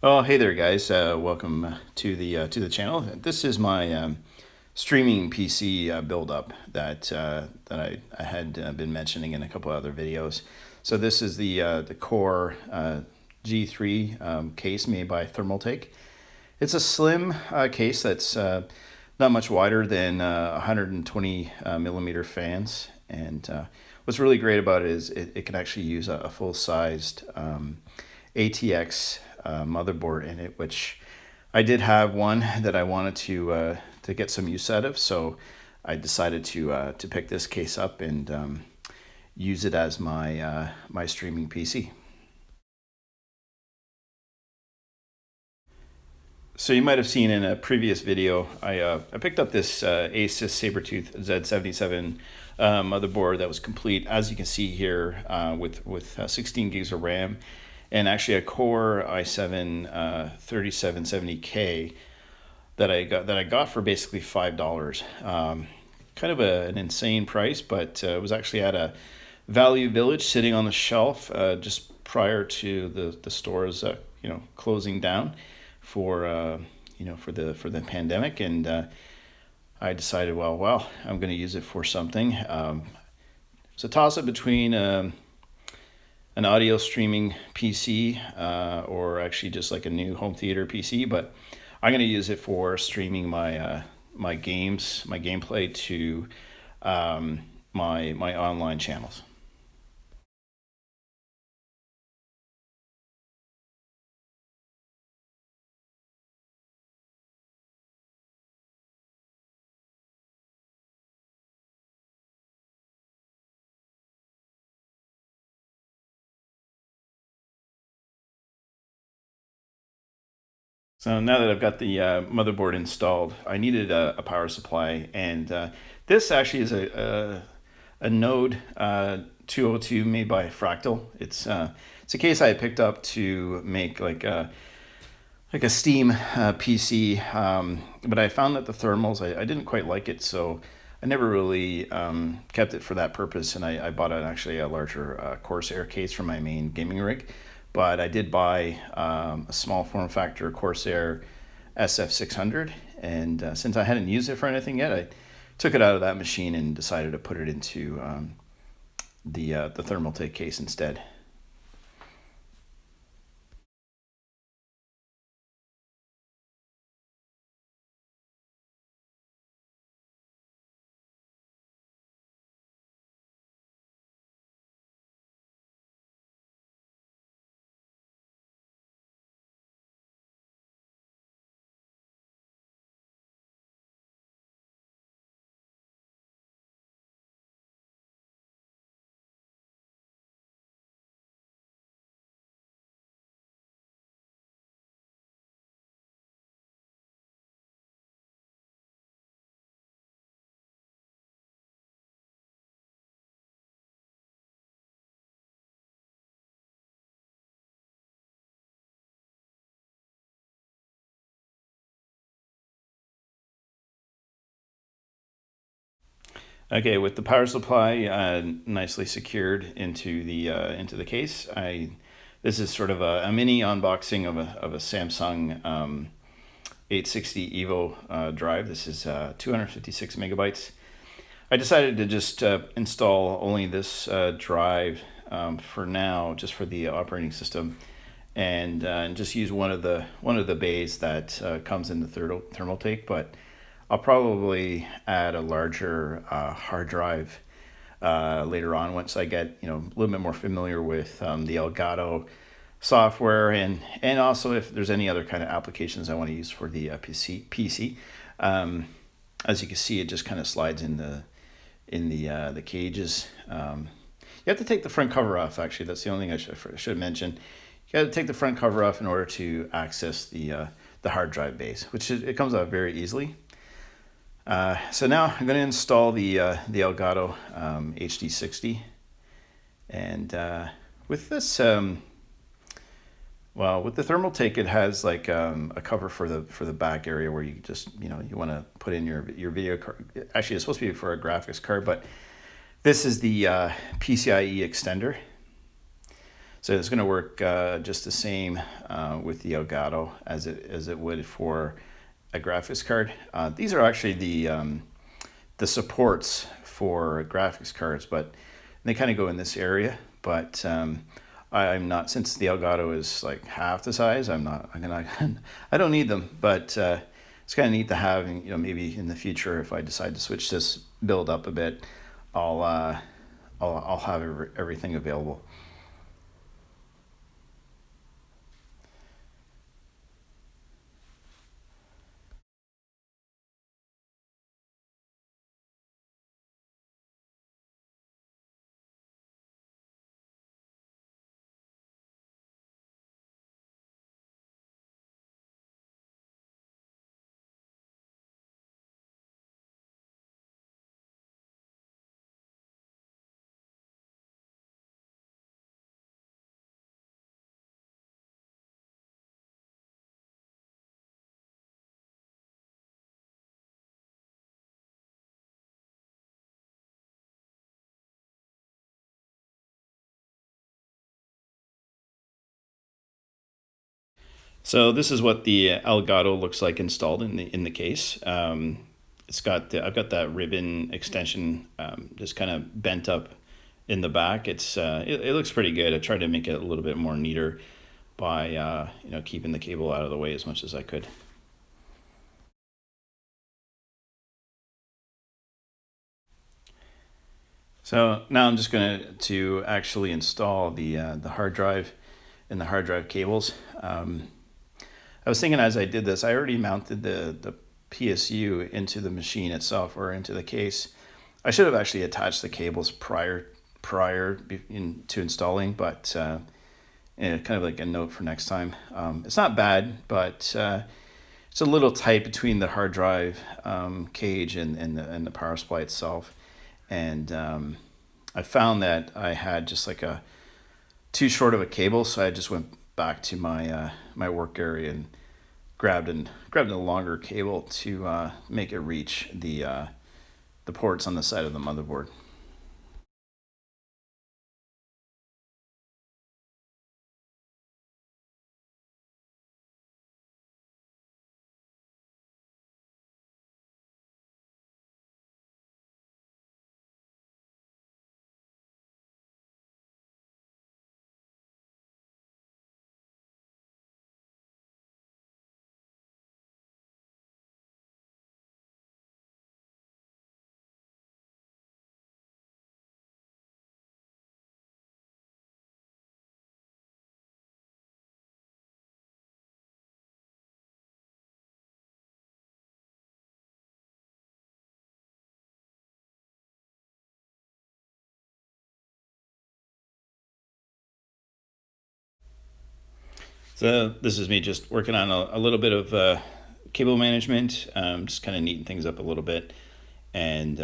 Oh, hey there, guys. Welcome to the channel. This is my streaming PC build up that I had been mentioning in a couple other videos. So this is the Core G3 case made by Thermaltake. It's a slim case that's not much wider than 120 millimeter fans, and what's really great about it is it can actually use a full-sized ATX motherboard in it, which I did have one that I wanted to get some use out of, so I decided to pick this case up and use it as my streaming PC. So you might have seen in a previous video, I picked up this Asus Sabertooth Z77 motherboard that was complete, as you can see here, with 16 gigs of RAM, and actually a Core i7 3770K that I got for basically $5. Kind of an insane price, but it was actually at a Value Village, sitting on the shelf just prior to the stores closing down for for the pandemic, and I decided, well, I'm going to use it for something. It's a toss up between an audio streaming PC or actually just like a new home theater PC, but I'm going to use it for streaming my games, my gameplay to my online channels. So now that I've got the motherboard installed, I needed a power supply, and this actually is a Node 202 made by Fractal. It's a case I had picked up to make like a Steam PC, but I found that the thermals, I didn't quite like it, so I never really kept it for that purpose, and I bought actually a larger Corsair case for my main gaming rig. But I did buy a small form factor Corsair SF600, and since I hadn't used it for anything yet, I took it out of that machine and decided to put it into the Thermaltake case instead. Okay, with the power supply nicely secured into the case, this is sort of a mini unboxing of a Samsung 860 Evo drive. This is 256 megabytes. I decided to just install only this drive for now, just for the operating system, and just use one of the bays that comes in the Thermaltake. But I'll probably add a larger hard drive later on, once I get a little bit more familiar with the Elgato software, and also if there's any other kind of applications I want to use for the PC. As you can see, it just kind of slides in the cages. You have to take the front cover off. Actually, that's the only thing I should mention. You got to take the front cover off in order to access the hard drive base, which it comes out very easily. So now I'm going to install the Elgato HD60, and with this, with the Thermaltake, it has like a cover for the back area where you just you want to put in your video card. Actually, it's supposed to be for a graphics card, but this is the PCIe extender. So it's going to work just the same with the Elgato as it would for a graphics card. These are actually the supports for graphics cards, but they kind of go in this area. But I'm not, since the Elgato is like half the size, I'm gonna I don't need them. But it's kind of neat to have, and maybe in the future if I decide to switch this build up a bit, I'll have everything available. So this is what the Elgato looks like installed in the case. It's got I've got that ribbon extension just kind of bent up in the back. It looks pretty good. I tried to make it a little bit more neater by keeping the cable out of the way as much as I could. So now I'm just going to actually install the hard drive and the hard drive cables. I was thinking as I did this, I already mounted the PSU into the machine itself, or into the case. I should have actually attached the cables prior to installing, but kind of like a note for next time. It's not bad, but it's a little tight between the hard drive cage and the power supply itself. And I found that I had just like a too short of a cable, so I just went back to my my work area and grabbed a longer cable to make it reach the ports on the side of the motherboard. So this is me just working on a little bit of cable management, just kind of neaten things up a little bit, and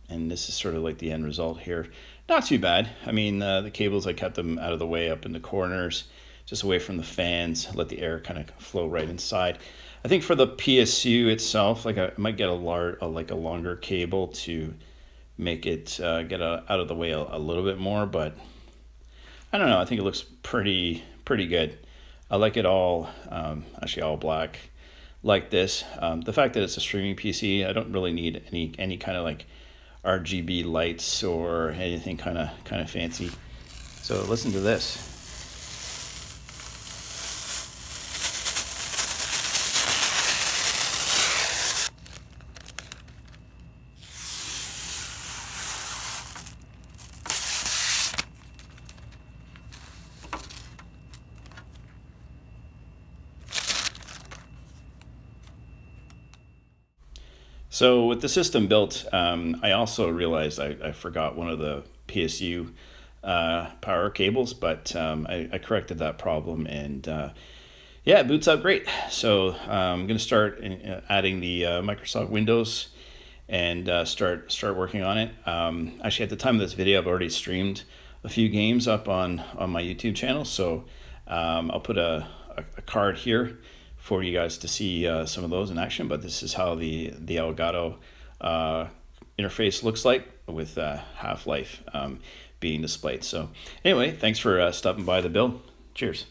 this is sort of like the end result here. Not too bad. I mean, the cables, I kept them out of the way up in the corners, just away from the fans, let the air kind of flow right inside. I think for the PSU itself, like I might get a longer cable to make it get out of the way a little bit more, but I don't know. I think it looks pretty good. I like it all, actually all black like this. The fact that it's a streaming PC, I don't really need any kind of like RGB lights or anything kind of fancy. So listen to this. So with the system built, I also realized I forgot one of the PSU power cables, but I corrected that problem, and yeah, it boots up great. So I'm going to start adding the Microsoft Windows and start working on it. Actually, at the time of this video, I've already streamed a few games up on my YouTube channel, so I'll put a card here for you guys to see some of those in action. But this is how the Elgato interface looks like with Half-Life. being displayed. So anyway, thanks for stopping by the build. Cheers.